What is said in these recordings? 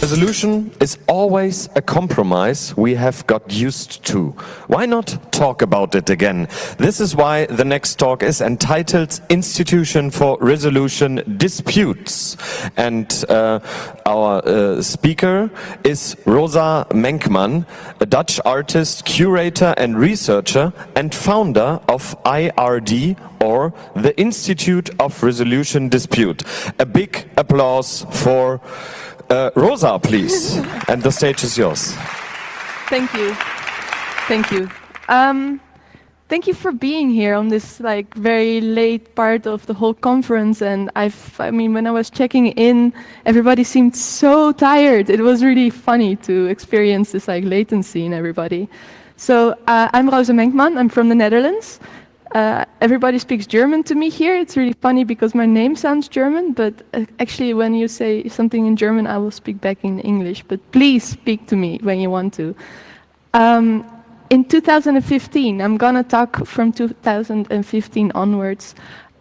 Resolution is always a compromise we have got used to. Why not talk about it again? This is why the next talk is entitled Institution for Resolution Disputes. And our speaker is Rosa Menkman, a Dutch artist, curator and researcher and founder of IRD, or the Institute of Resolution Dispute. A big applause for Rosa, please, and the stage is yours. Thank you. Thank you. Thank you for being here on this very late part of the whole conference. And I mean, when I was checking in, everybody seemed so tired. It was really funny to experience this latency in everybody. So I'm Rosa Menkman. I'm from the Netherlands. Everybody speaks German to me here. It's really funny because my name sounds German, but actually when you say something in German, I will speak back in English. But please speak to me when you want to. In 2015, I'm gonna talk from 2015 onwards.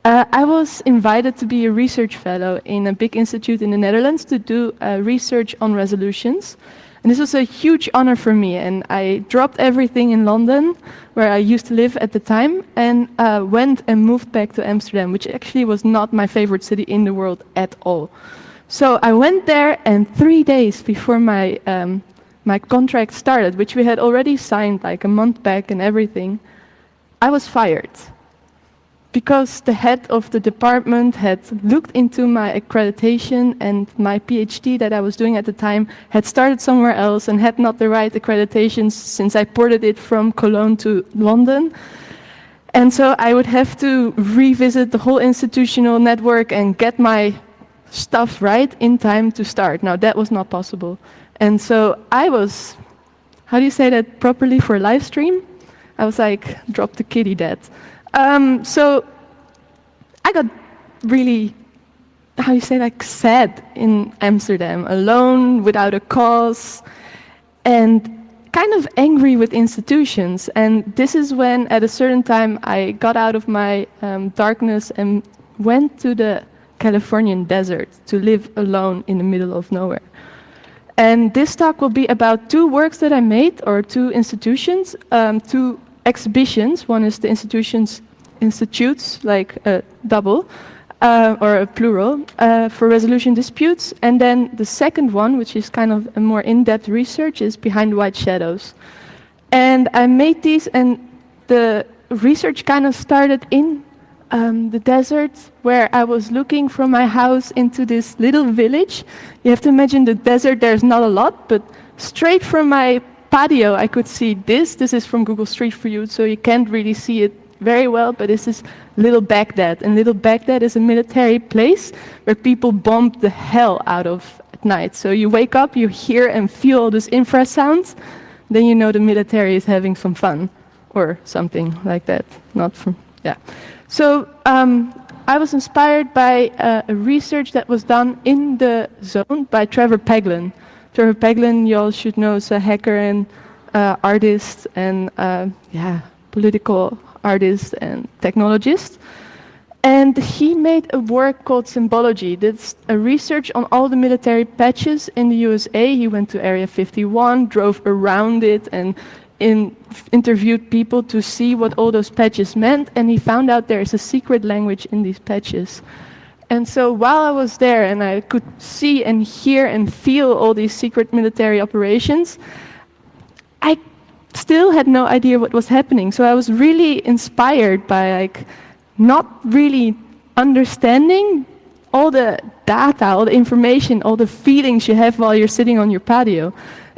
I was invited to be a research fellow in a big institute in the Netherlands to do research on resolutions. And this was a huge honor for me, and I dropped everything in London, where I used to live at the time, and went and moved back to Amsterdam, which actually was not my favorite city in the world at all. So I went there, and 3 days before my contract started, which we had already signed a month back and everything, I was fired. Because the head of the department had looked into my accreditation, and my PhD that I was doing at the time had started somewhere else and had not the right accreditations since I ported it from Cologne to London. And so I would have to revisit the whole institutional network and get my stuff right in time to start. Now that was not possible. And so I was, how do you say that properly for live stream? I was drop the kitty dead. So I got really, how you say, sad in Amsterdam, alone, without a cause, and kind of angry with institutions. And this is when, at a certain time, I got out of my darkness and went to the Californian desert to live alone in the middle of nowhere. And this talk will be about 2 works that I made, or 2 institutions, 2 exhibitions. One is the institutes, like a double or a plural, for resolution disputes. And then the second one, which is kind of a more in-depth research, is behind white shadows. And I made these, and the research kind of started in the desert, where I was looking from my house into this little village. You have to imagine the desert, there's not a lot, but straight from my patio, I could see this. This is from Google Street View, so you can't really see it very well, but this is Little Baghdad. And Little Baghdad is a military place where people bomb the hell out of at night. So you wake up, you hear and feel all this infrasound, then you know the military is having some fun, or something like that. Not from, yeah. So I was inspired by a research that was done in the zone by Trevor Paglen. Trevor Paglen, you all should know, is a hacker and artist and political artist and technologist. And he made a work called Symbology. That's a research on all the military patches in the USA. He went to Area 51, drove around it, and interviewed people to see what all those patches meant. And he found out there is a secret language in these patches. And so while I was there and I could see and hear and feel all these secret military operations, I still had no idea what was happening. So I was really inspired by not really understanding all the data, all the information, all the feelings you have while you're sitting on your patio.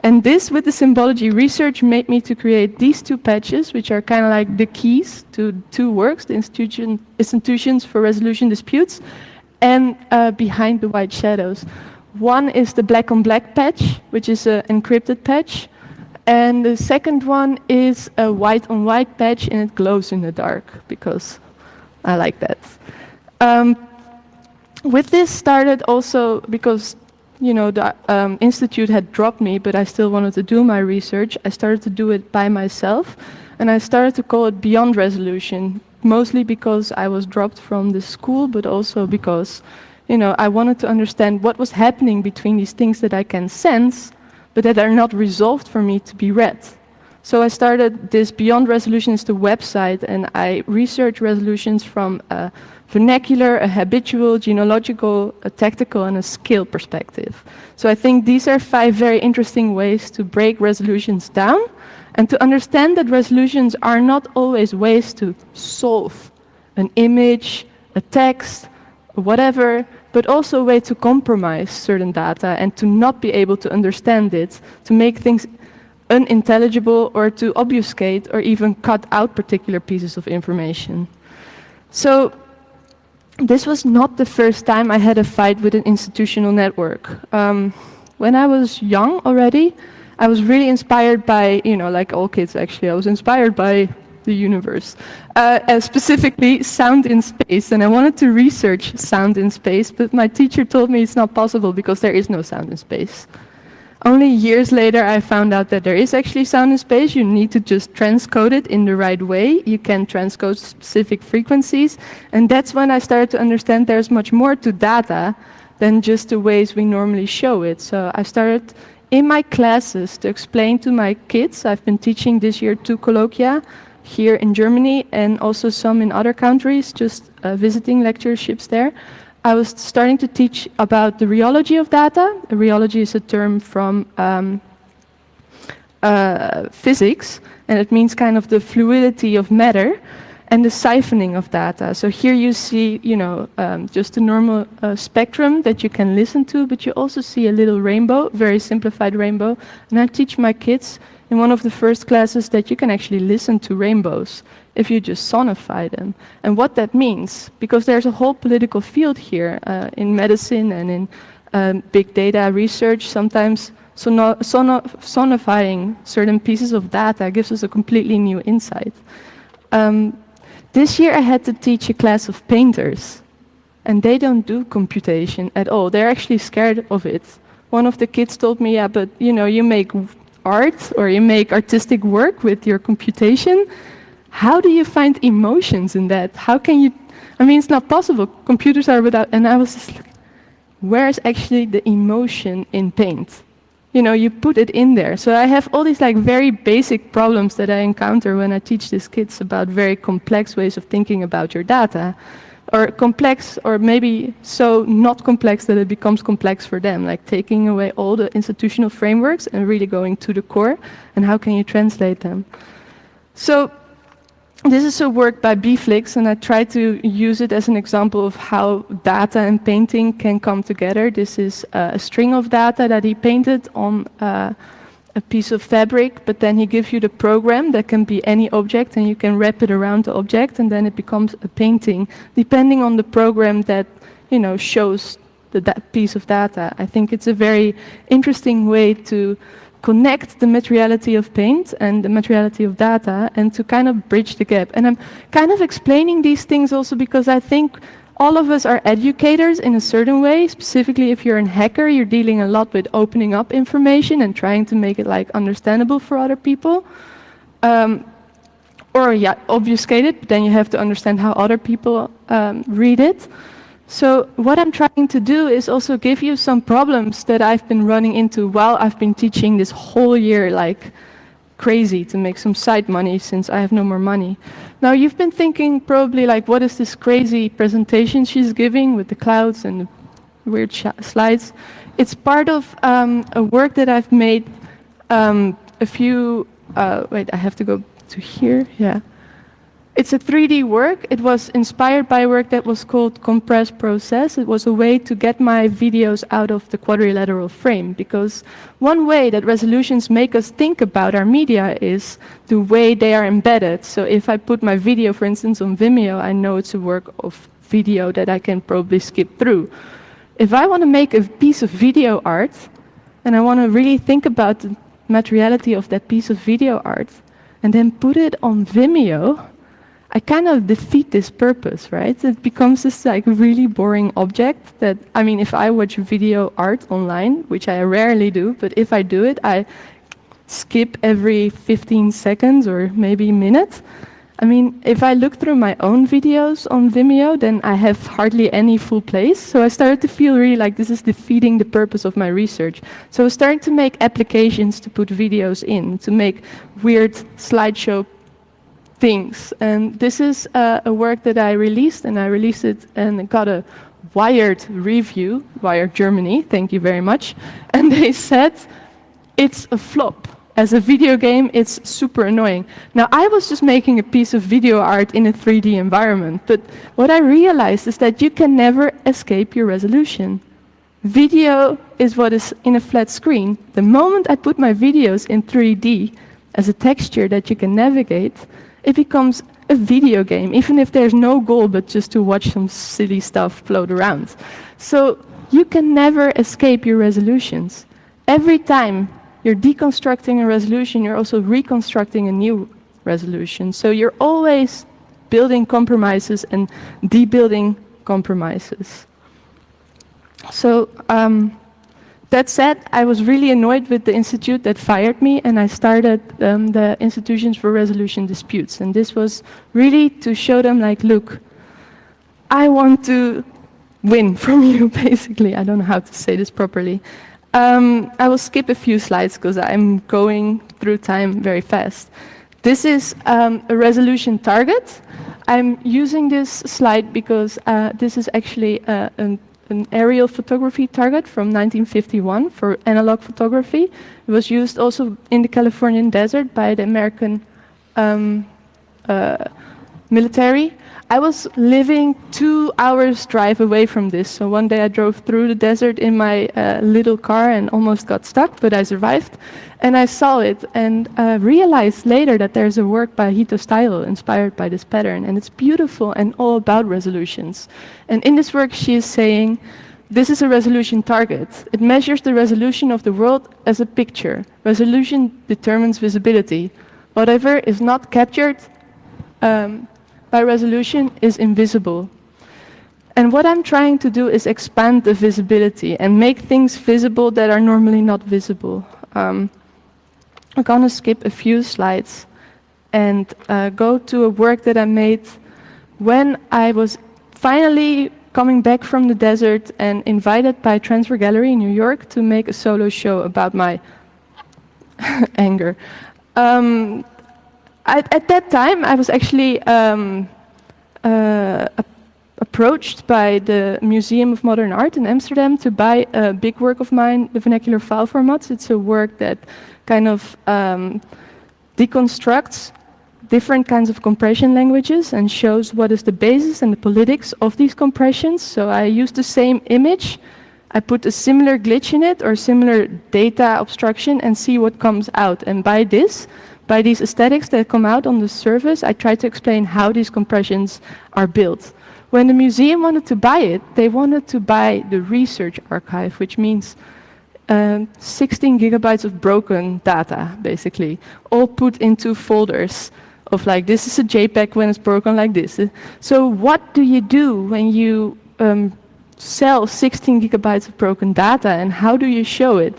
And this, with the symbology research, made me to create these 2 patches, which are kind of like the keys to 2 works, the institutions for resolution disputes, and behind the white shadows. One is the black on black patch, which is an encrypted patch. And the second one is a white on white patch, and it glows in the dark, because I like that. With this started also because the institute had dropped me, but I still wanted to do my research, I started to do it by myself, and I started to call it Beyond Resolution, mostly because I was dropped from the school, but also because I wanted to understand what was happening between these things that I can sense, but that are not resolved for me to be read. So I started this Beyond Resolution is the website, and I research resolutions from a vernacular, a habitual, genealogical, a tactical, and a skill perspective. So I think these are 5 very interesting ways to break resolutions down and to understand that resolutions are not always ways to solve an image, a text, whatever, but also a way to compromise certain data and to not be able to understand it, to make things unintelligible or to obfuscate or even cut out particular pieces of information. So this was not the first time I had a fight with an institutional network. When I was young already, I was really inspired by, like all kids actually, I was inspired by the universe, specifically sound in space, and I wanted to research sound in space, but my teacher told me it's not possible because there is no sound in space. Only years later I found out that there is actually sound in space. You need to just transcode it in the right way. You can transcode specific frequencies, and that's when I started to understand there's much more to data than just the ways we normally show it. So I started in my classes to explain to my kids. I've been teaching this year 2 colloquia here in Germany and also some in other countries, just visiting lectureships there. I was starting to teach about the rheology of data. Rheology is a term from physics, and it means kind of the fluidity of matter and the siphoning of data. So here you see, just a normal spectrum that you can listen to, but you also see a little rainbow, very simplified rainbow. And I teach my kids in one of the first classes that you can actually listen to rainbows if you just sonify them. And what that means, because there's a whole political field here in medicine and in big data research, sometimes sonifying certain pieces of data gives us a completely new insight. This year I had to teach a class of painters, and they don't do computation at all. They're actually scared of it. One of the kids told me, yeah, but you make art or you make artistic work with your computation. How do you find emotions in that? How can you, it's not possible. Computers are without, and I was just like, where's actually the emotion in paint? You put it in there. So I have all these very basic problems that I encounter when I teach these kids about very complex ways of thinking about your data. Or complex, or maybe so not complex that it becomes complex for them, like taking away all the institutional frameworks and really going to the core, and how can you translate them? So this is a work by Bflix, and I try to use it as an example of how data and painting can come together. This is a string of data that he painted on a piece of fabric, but then he gives you the program that can be any object, and you can wrap it around the object, and then it becomes a painting, depending on the program that shows that piece of data. I think it's a very interesting way to connect the materiality of paint and the materiality of data and to kind of bridge the gap. And I'm kind of explaining these things also because I think all of us are educators in a certain way. Specifically, if you're a hacker, you're dealing a lot with opening up information and trying to make it understandable for other people. Or obfuscate it, but then you have to understand how other people read it. So what I'm trying to do is also give you some problems that I've been running into while I've been teaching this whole year like crazy to make some side money since I have no more money. Now you've been thinking probably what is this crazy presentation she's giving with the clouds and the weird slides. It's part of a work that I've made I have to go to here, yeah. It's a 3D work. It was inspired by a work that was called Compress Process. It was a way to get my videos out of the quadrilateral frame, because one way that resolutions make us think about our media is the way they are embedded. So if I put my video, for instance, on Vimeo, I know it's a work of video that I can probably skip through. If I want to make a piece of video art, and I want to really think about the materiality of that piece of video art, and then put it on Vimeo, I kind of defeat this purpose, right? It becomes this like really boring object that, I mean, if I watch video art online, which I rarely do, but if I do it, I skip every 15 seconds or maybe minute. I mean, if I look through my own videos on Vimeo, then I have hardly any full plays. So I started to feel really like this is defeating the purpose of my research. So I was starting to make applications to put videos in, to make weird slideshow things. And this is a work that I released, and I released it and got a Wired review, Wired Germany, thank you very much. And they said, it's a flop. As a video game, it's super annoying. Now, I was just making a piece of video art in a 3D environment, but what I realized is that you can never escape your resolution. Video is what is in a flat screen. The moment I put my videos in 3D as a texture that you can navigate, it becomes a video game, even if there's no goal but just to watch some silly stuff float around. So you can never escape your resolutions. Every time you're deconstructing a resolution, you're also reconstructing a new resolution. So you're always building compromises and debuilding compromises. So that said, I was really annoyed with the institute that fired me, and I started the Institutions for Resolution Disputes. And this was really to show them, like, look, I want to win from you, basically. I don't know how to say this properly. I will skip a few slides because I'm going through time very fast. This is a resolution target. I'm using this slide because this is actually an aerial photography target from 1951 for analog photography. It was used also in the Californian desert by the American military. I was living 2 hours drive away from this, so one day I drove through the desert in my little car and almost got stuck, but I survived. And I saw it and realized later that there's a work by Hito Stuyvesant inspired by this pattern, and it's beautiful and all about resolutions. And in this work she is saying, this is a resolution target. It measures the resolution of the world as a picture. Resolution determines visibility. Whatever is not captured by resolution is invisible. And what I'm trying to do is expand the visibility and make things visible that are normally not visible. I'm gonna skip a few slides and go to a work that I made when I was finally coming back from the desert and invited by Transfer Gallery in New York to make a solo show about my anger. At that time, I was actually approached by the Museum of Modern Art in Amsterdam to buy a big work of mine, the vernacular file formats. It's a work that kind of deconstructs different kinds of compression languages and shows what is the basis and the politics of these compressions. So I used the same image, I put a similar glitch in it or similar data obstruction and see what comes out. And by these aesthetics that come out on the surface, I try to explain how these compressions are built. When the museum wanted to buy it, they wanted to buy the research archive, which means 16 gigabytes of broken data, basically, all put into folders of like, this is a JPEG when it's broken like this. So what do you do when you sell 16 gigabytes of broken data, and how do you show it?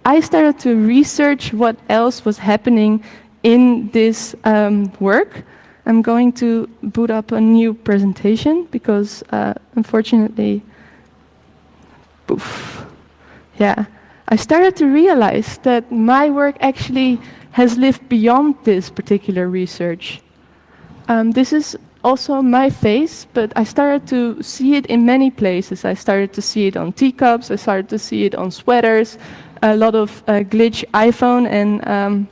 I started to research what else was happening in this work. I'm going to boot up a new presentation because unfortunately, poof, yeah. I started to realize that my work actually has lived beyond this particular research. This is also my face, but I started to see it in many places. I started to see it on teacups, I started to see it on sweaters. A lot of glitch iPhone and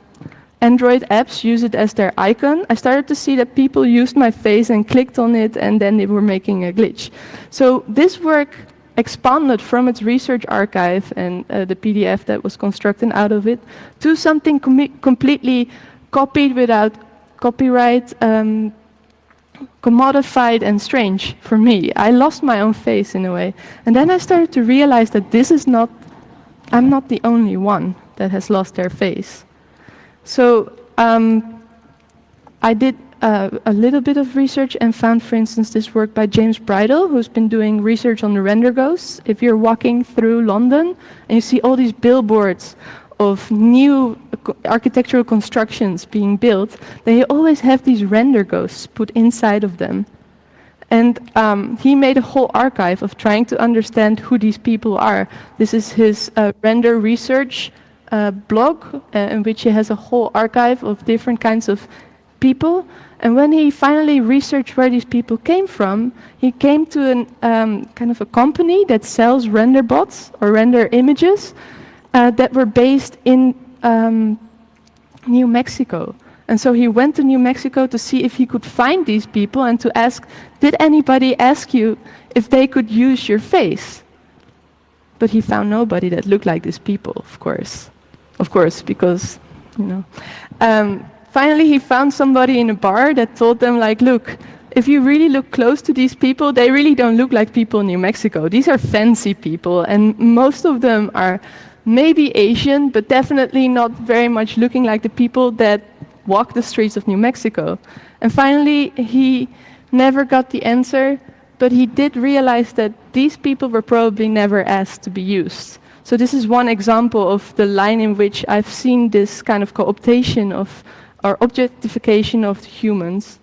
Android apps use it as their icon. I started to see that people used my face and clicked on it, and then they were making a glitch. So this work expanded from its research archive and the PDF that was constructed out of it to something completely copied without copyright, commodified and strange for me. I lost my own face in a way. And then I started to realize that I'm not the only one that has lost their face. So I did a little bit of research and found, for instance, this work by James Bridle, who's been doing research on the render ghosts. If you're walking through London and you see all these billboards of new architectural constructions being built, they always have these render ghosts put inside of them. And he made a whole archive of trying to understand who these people are. This is his render research blog, in which he has a whole archive of different kinds of people. And when he finally researched where these people came from, he came to an kind of a company that sells render bots or render images that were based in New Mexico. And so he went to New Mexico to see if he could find these people and to ask, did anybody ask you if they could use your face? But he found nobody that looked like these people, of course. Of course, because, you know. Finally, he found somebody in a bar that told them, like, look, if you really look close to these people, they really don't look like people in New Mexico. These are fancy people, and most of them are maybe Asian, but definitely not very much looking like the people that walk the streets of New Mexico. And finally, he never got the answer, but he did realize that these people were probably never asked to be used. So this is one example of the line in which I've seen this kind of co-optation of or objectification of humans.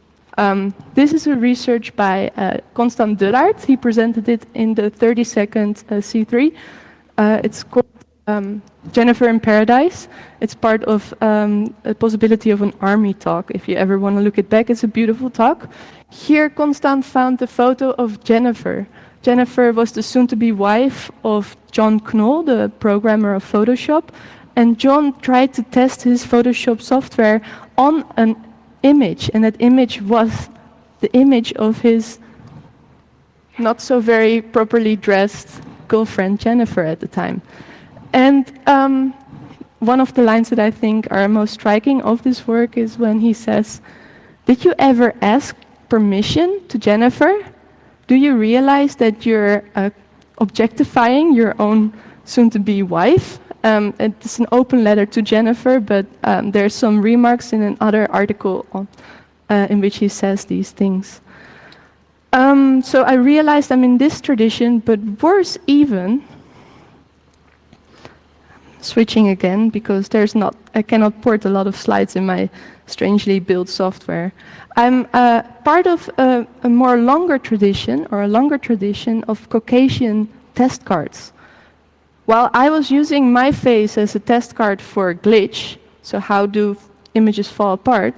This is a research by Constant Dullard. He presented it in the 30-second C3. It's called Jennifer in Paradise. It's part of a possibility of an army talk. If you ever want to look it back, it's a beautiful talk. Here, Constant found the photo of Jennifer. Jennifer was the soon-to-be wife of John Knoll, the programmer of Photoshop. And John tried to test his Photoshop software on an image, and that image was the image of his not so very properly dressed girlfriend, Jennifer, at the time. And one of the lines that I think are most striking of this work is when he says, "Did you ever ask permission to Jennifer? Do you realize that you're objectifying your own soon-to-be wife?" It's an open letter to Jennifer, but there's some remarks in another article in which he says these things. So I realized I'm in this tradition, but worse even, switching again, because I cannot port a lot of slides in my strangely built software. I'm part of a more longer tradition, or a longer tradition of Caucasian test cards. While I was using my face as a test card for glitch, so how do images fall apart,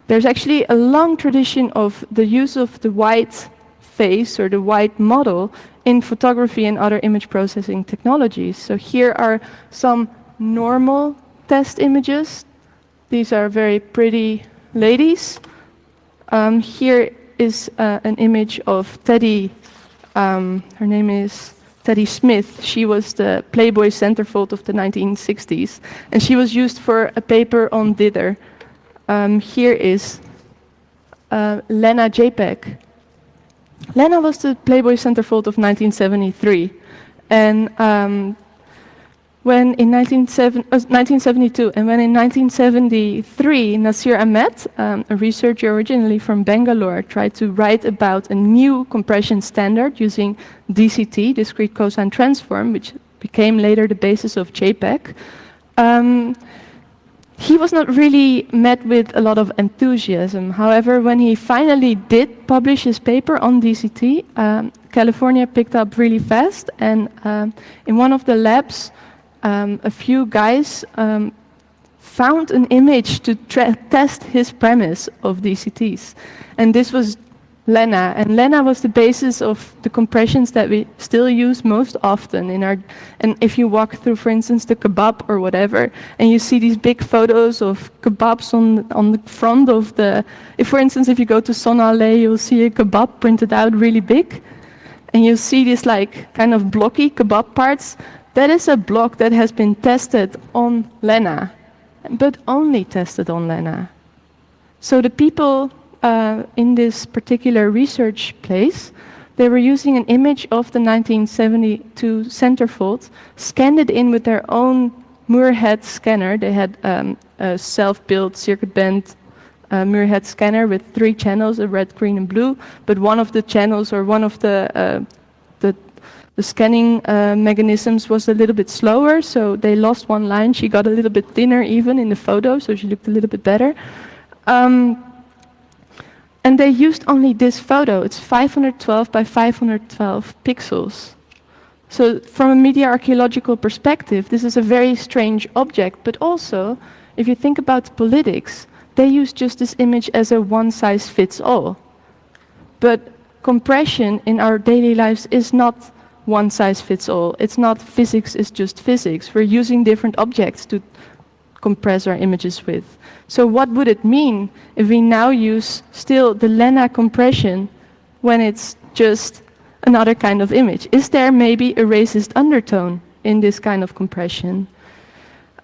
there's actually a long tradition of the use of the white face or the white model in photography and other image processing technologies. So here are some normal test images. These are very pretty ladies. Here is an image of Teddy. Her name is Teddy Smith. She was the Playboy centerfold of the 1960s, and she was used for a paper on dither. Here is Lena JPEG. Lena was the Playboy centerfold of 1973, and when in 1972, and when in 1973, Nasir Ahmed, a researcher originally from Bangalore, tried to write about a new compression standard using DCT, discrete cosine transform, which became later the basis of JPEG. He was not really met with a lot of enthusiasm. However, when he finally did publish his paper on DCT, California picked up really fast, and in one of the labs, a few guys found an image to test his premise of DCTs. And this was Lena. And Lena was the basis of the compressions that we still use most often in our... And if you walk through, for instance, the kebab or whatever, and you see these big photos of kebabs on the front of the... If, for instance, if you go to Sonale, you'll see a kebab printed out really big. And you'll see these like kind of blocky kebab parts. That is a block that has been tested on Lena, but only tested on Lena. So the people in this particular research place, they were using an image of the 1972 centerfold, scanned it in with their own Moorhead scanner. They had a self-built circuit band mirror-head scanner with 3 channels, a red, green, and blue. But one of the channels, or one of the scanning mechanisms, was a little bit slower, so they lost one line. She got a little bit thinner even in the photo, so she looked a little bit better. And they used only this photo. It's 512 by 512 pixels. So from a media archaeological perspective, this is a very strange object, but also, if you think about politics, they use just this image as a one-size-fits-all. But compression in our daily lives is not one-size-fits-all. It's not physics is just physics. We're using different objects to compress our images with. So what would it mean if we now use still the Lena compression when it's just another kind of image? Is there maybe a racist undertone in this kind of compression?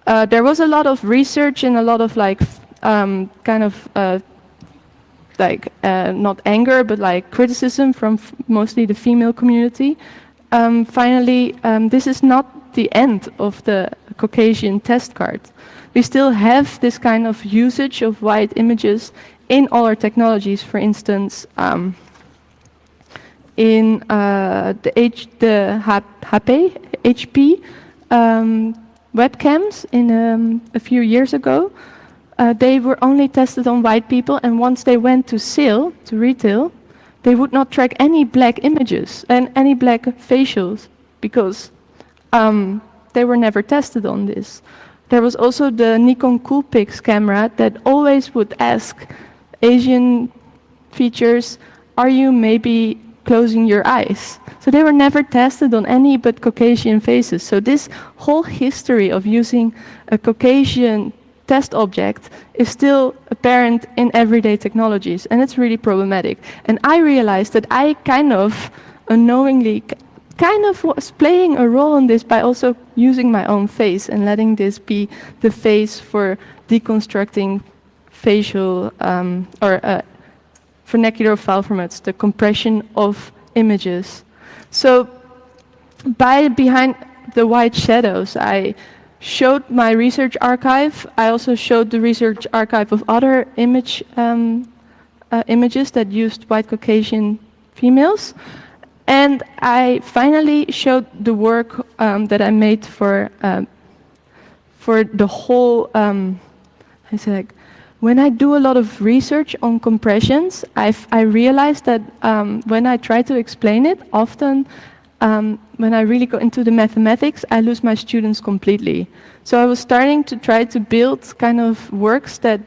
There was a lot of research and a lot of not anger, but like criticism from mostly the female community. Finally, this is not the end of the Caucasian test card. We still have this kind of usage of white images in all our technologies. For instance, in the HP webcams a few years ago, they were only tested on white people, and once they went to sale, to retail, they would not track any black images and any black facials because they were never tested on this. There was also the Nikon Coolpix camera that always would ask Asian features, are you maybe closing your eyes? So they were never tested on any but Caucasian faces. So this whole history of using a Caucasian test object is still apparent in everyday technologies, and it's really problematic. And I realized that I kind of unknowingly was playing a role in this by also using my own face and letting this be the face for deconstructing facial vernacular file formats, the compression of images. So behind the white shadows, I showed my research archive. I also showed the research archive of other images that used white Caucasian females. And I finally showed the work that I made for the whole, when I do a lot of research on compressions, I realized that when I try to explain it, often when I really go into the mathematics, I lose my students completely. So I was starting to try to build kind of works that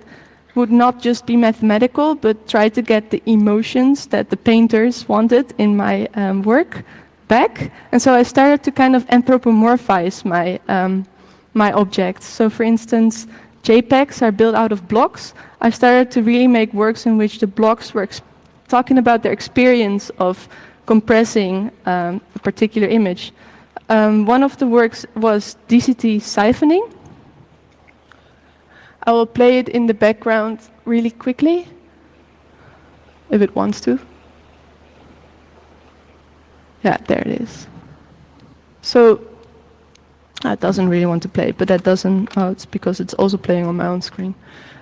would not just be mathematical, but try to get the emotions that the painters wanted in my work back. And so I started to kind of anthropomorphize my objects. So for instance, JPEGs are built out of blocks. I started to really make works in which the blocks were talking about their experience of compressing a particular image. One of the works was DCT siphoning. I will play it in the background really quickly, if it wants to. Yeah, there it is. So, it doesn't really want to play, but that doesn't, it's because it's also playing on my own screen.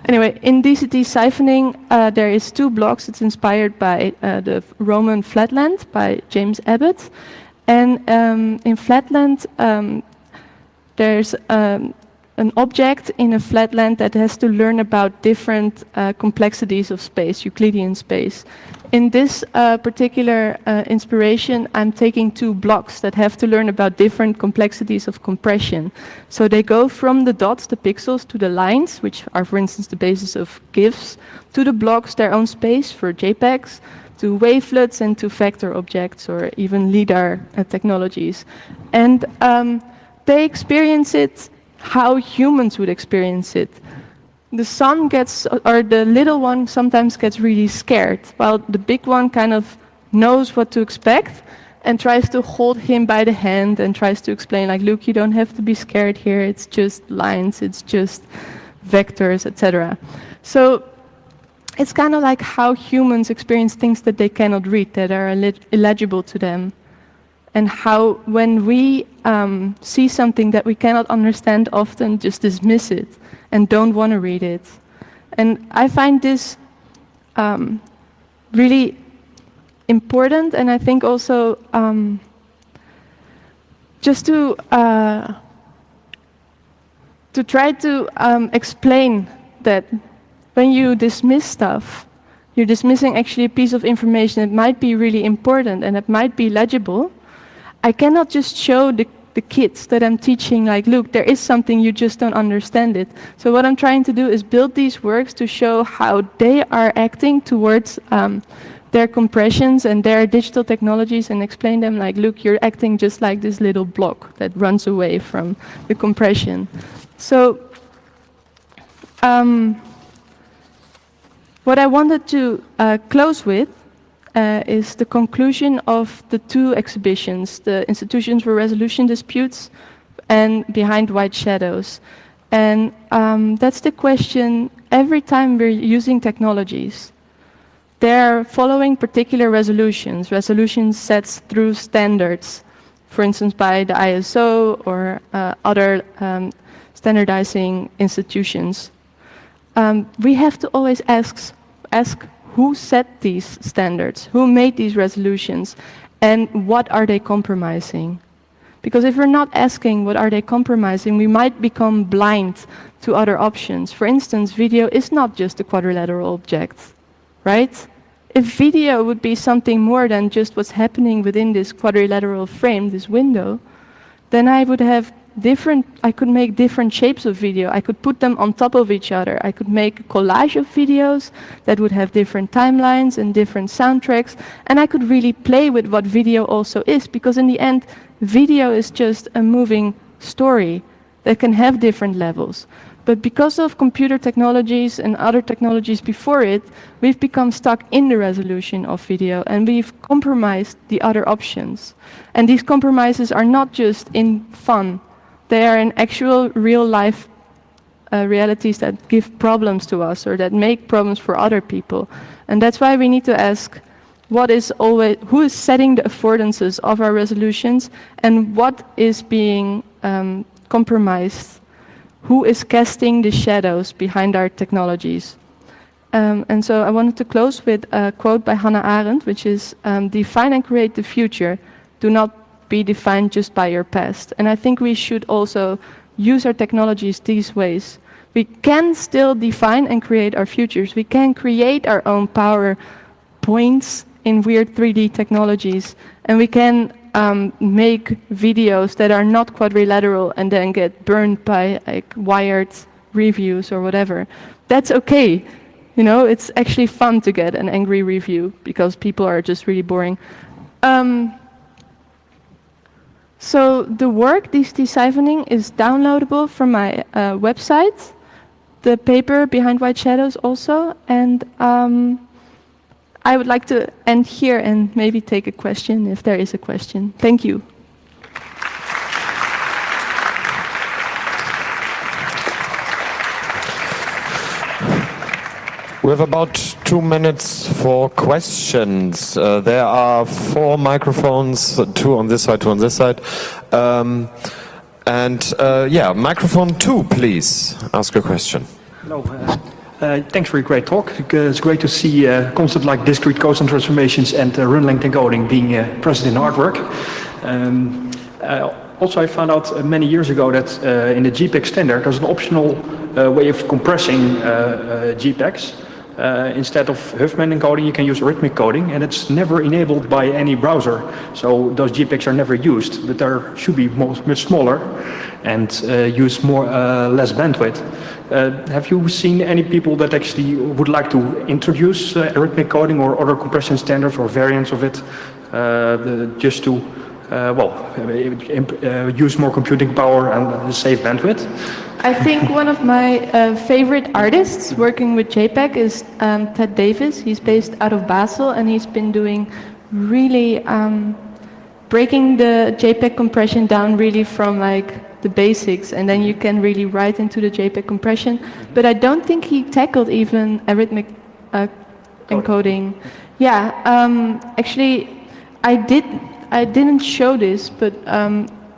Anyway, in DCT siphoning, there is 2 blocks. It's inspired by the Roman Flatland by James Abbott. And in Flatland, there's an object in a flatland that has to learn about different complexities of space, Euclidean space. In this particular inspiration, I'm taking 2 blocks that have to learn about different complexities of compression. So they go from the dots, the pixels, to the lines, which are, for instance, the basis of GIFs, to the blocks, their own space for JPEGs, to wavelets and to vector objects, or even LiDAR technologies. And they experience it how humans would experience it. The son gets, or the little one sometimes gets really scared, while the big one kind of knows what to expect and tries to hold him by the hand and tries to explain, like, look, you don't have to be scared here, it's just lines, it's just vectors, etc. So it's kind of like how humans experience things that they cannot read, that are illegible to them. And how, when we see something that we cannot understand, often just dismiss it and don't want to read it. And I find this really important, and I think also just to try to explain that when you dismiss stuff, you're dismissing actually a piece of information that might be really important and that might be legible. I cannot just show the kids that I'm teaching, like, look, there is something, you just don't understand it. So what I'm trying to do is build these works to show how they are acting towards their compressions and their digital technologies, and explain them like, look, you're acting just like this little block that runs away from the compression. So what I wanted to close with is the conclusion of the two exhibitions, the Institutions for Resolution Disputes and Behind White Shadows. And that's the question, every time we're using technologies, they're following particular resolutions sets through standards, for instance by the ISO or other standardizing institutions. We have to always ask who set these standards, who made these resolutions, and what are they compromising? Because if we're not asking what are they compromising, we might become blind to other options. For instance, video is not just a quadrilateral object, right? If video would be something more than just what's happening within this quadrilateral frame, this window, then I could make different shapes of video. I could put them on top of each other. I could make a collage of videos that would have different timelines and different soundtracks. And I could really play with what video also is, because in the end, video is just a moving story that can have different levels. But because of computer technologies and other technologies before it, we've become stuck in the resolution of video, and we've compromised the other options. And these compromises are not just in fun. They are in actual real-life realities that give problems to us or that make problems for other people. And that's why we need to ask, who is setting the affordances of our resolutions, and what is being compromised? Who is casting the shadows behind our technologies? And so I wanted to close with a quote by Hannah Arendt, which is, define and create the future. Do not be defined just by your past. And I think we should also use our technologies these ways. We can still define and create our futures. We can create our own power points in weird 3D technologies. And we can make videos that are not quadrilateral and then get burned by like Wired reviews or whatever. That's okay. You know, it's actually fun to get an angry review because people are just really boring. So the work, this deciphering, is downloadable from my website, the paper Behind White Shadows also, and I would like to end here and maybe take a question if there is a question. Thank you. We have about 2 minutes for questions. There are 4 microphones, 2 on this side, 2 on this side. Yeah, microphone 2, please. Ask a question. Hello. Thanks for your great talk. It's great to see concepts like discrete cosine transformations and run length encoding being present in artwork. Also, I found out many years ago that in the JPEG standard, there's an optional way of compressing JPEGs. Instead of Huffman encoding, you can use rhythmic coding, and it's never enabled by any browser. So those JPEGs are never used, but they should be much smaller and use less bandwidth. Have you seen any people that actually would like to introduce rhythmic coding or other compression standards or variants of it, just to use more computing power and save bandwidth? I think one of my favorite artists working with JPEG is Ted Davis. He's based out of Basel, and he's been doing really breaking the JPEG compression down really from like the basics, and then you can really write into the JPEG compression. But I don't think he tackled even arithmetic encoding. Yeah, actually, I didn't show this, but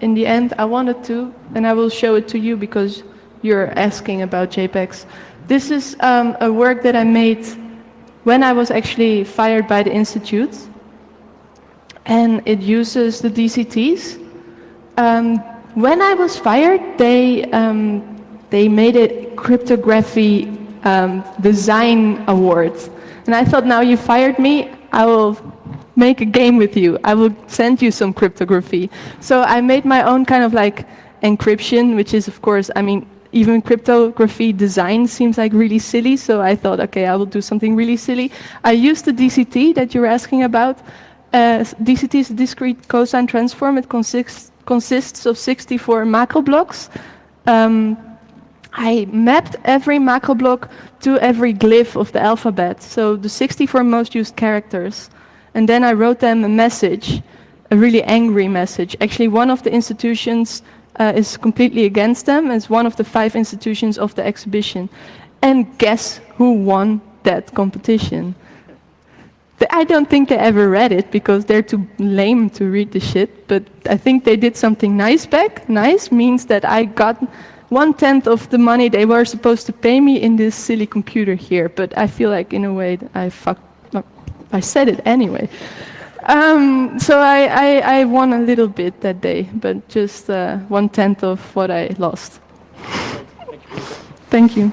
in the end I wanted to, and I will show it to you because you're asking about JPEGs. This is a work that I made when I was actually fired by the Institute. And it uses the DCTs. When I was fired, they made a cryptography design award. And I thought, now you fired me, I will make a game with you. I will send you some cryptography. So I made my own kind of like encryption, which is, of course, I mean, even cryptography design seems like really silly. So I thought, okay, I will do something really silly. I used the DCT that you were asking about. DCT is a discrete cosine transform. It consists of 64 macro blocks. I mapped every macro block to every glyph of the alphabet, so the 64 most used characters. And then I wrote them a message, a really angry message. Actually, one of the institutions is completely against them. It's one of the 5 institutions of the exhibition. And guess who won that competition? I don't think they ever read it, because they're too lame to read the shit, but I think they did something nice back. Nice means that I got 1/10 of the money they were supposed to pay me in this silly computer here, but I feel like in a way that I said it anyway. So I won a little bit that day, but just 1/10 of what I lost. Thank you.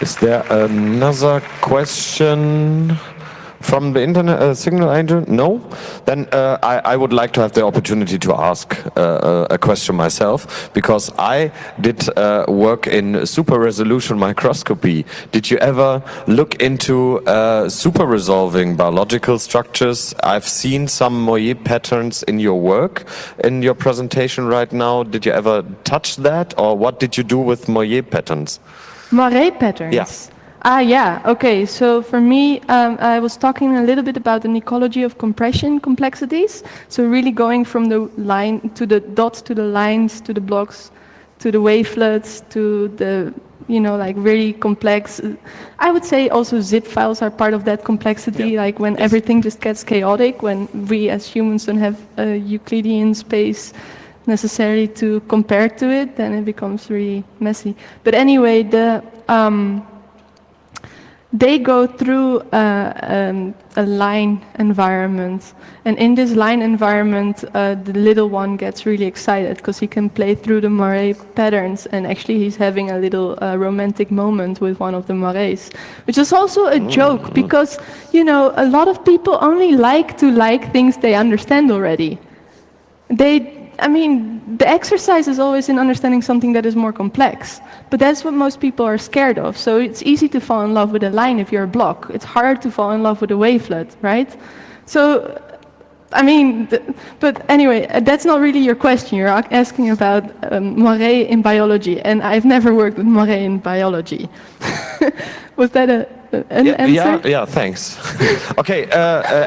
Is there another question from the internet signal angel? No? Then I would like to have the opportunity to ask a question myself, because I did work in super resolution microscopy. Did you ever look into super resolving biological structures? I've seen some Moyer patterns in your work, in your presentation right now. Did you ever touch that, or what did you do with Moyer patterns? Moiré patterns? Yeah. Yeah, okay. So for me, I was talking a little bit about the ecology of compression complexities. So really going from the line to the dots, to the lines, to the blocks, to the wavelets, to the, like really complex. I would say also zip files are part of that complexity, like when everything just gets chaotic, when we as humans don't have a Euclidean space necessarily to compare to it, then it becomes really messy. But anyway, they go through a line environment, and in this line environment, the little one gets really excited because he can play through the Moiré patterns, and actually he's having a little romantic moment with one of the Moirés, which is also a joke, because a lot of people only like things they understand already. The exercise is always in understanding something that is more complex, but that's what most people are scared of. So it's easy to fall in love with a line if you're a block. It's hard to fall in love with a wavelet, right? So, but anyway, that's not really your question. You're asking about Moiré in biology, and I've never worked with Moiré in biology. Was that an answer? Yeah, thanks. Okay,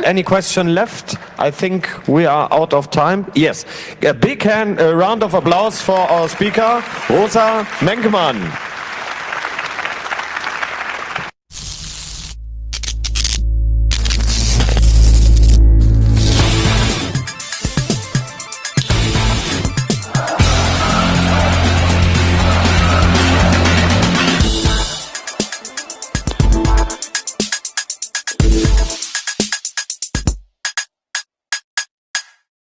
any question left? I think we are out of time. Yes, a big round of applause for our speaker, Rosa Menkemann.